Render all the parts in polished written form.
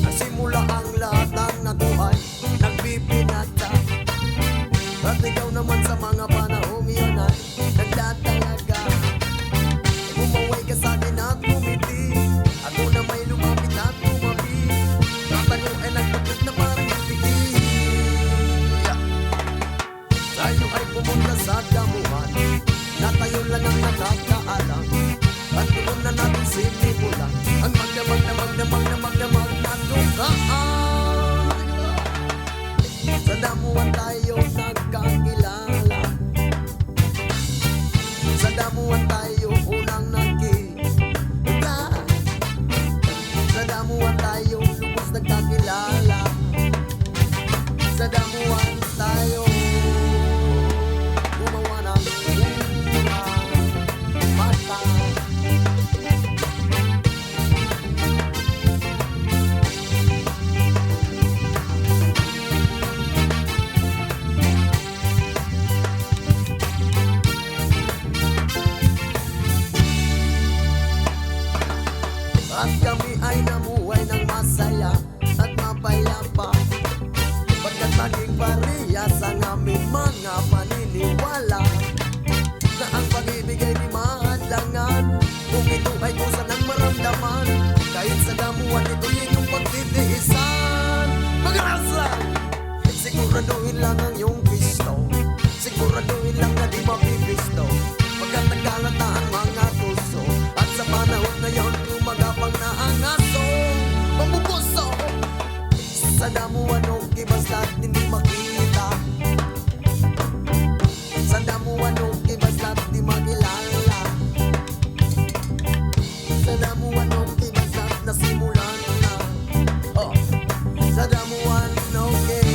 Nagsimula ang lahat ng nabuhay, nagbibinata. At ikaw naman sa mga panahong iyon ay nagdadalaga. Umaway ka sa akin at kumiti, ako na may lumapit at tumabi. Tatago ay nagpapit na parang nagpigil. Tayo ay pumunta sa damuhan, na tayo lang ang nakakaalam. At doon na natin sinimulan ang magdamag na dukaan. Sa damuhan tayo nagkakilala, sa damuhan tayo unang nagkita, sa damuhan tayo lubos nagkakilala, sa damuhan tayo gumawa ng unang mata. At kami ay namuhay ng masaya at mapayapa, pagkat naging parehas ang aming mga paniniwala, na ang pag-ibig ay di mahadlangan kung ito ay kusa ng maramdaman. Kahit sa damuhan ito yung pagtitiisan. Mag-arasa! Siguraduhin lang ang iyong gusto, siguraduhin lang na di mapipisto, pagkat nagkalata ang mga puso. At sa panahon na yun gumagapang na ang aso, mabubuso. Sa damuhan okay basta't hindi makita, sa damuhan okay basta't di makilala, sa damuhan okay basta't nasimulan na. Sa damuhan okay,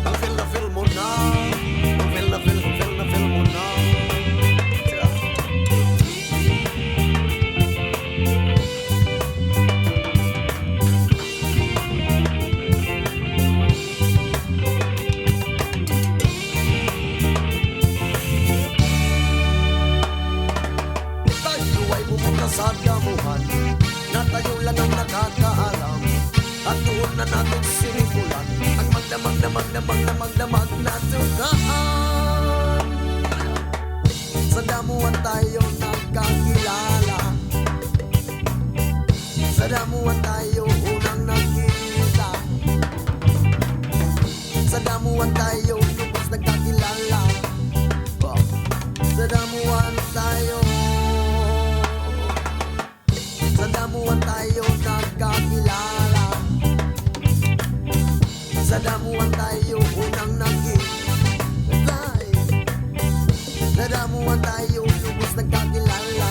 ang feel na feel mo na, ang feel na feel mo na. Tayo ay pumunta sa damuhan, na tayo lang ang nakakaalam. At doon na natin sinimulan ang magdamag na dugaan. Sa damuhan tayo nagkakilala, sa damuhan tayo unang nagkita, sa damuhan tayo lubos nagkakilala, sa damuhan tayo, sa damuhan tayo nagkakilala, sa damuhan tayo unang nagkita, sa damuhan tayo lubos nagkakilala,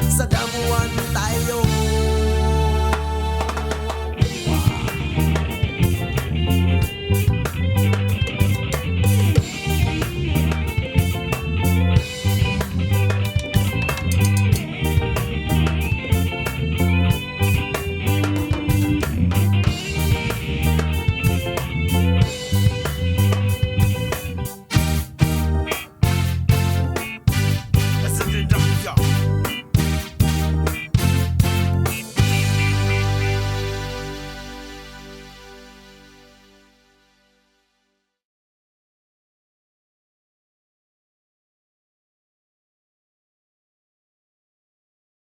sa damuhan tayo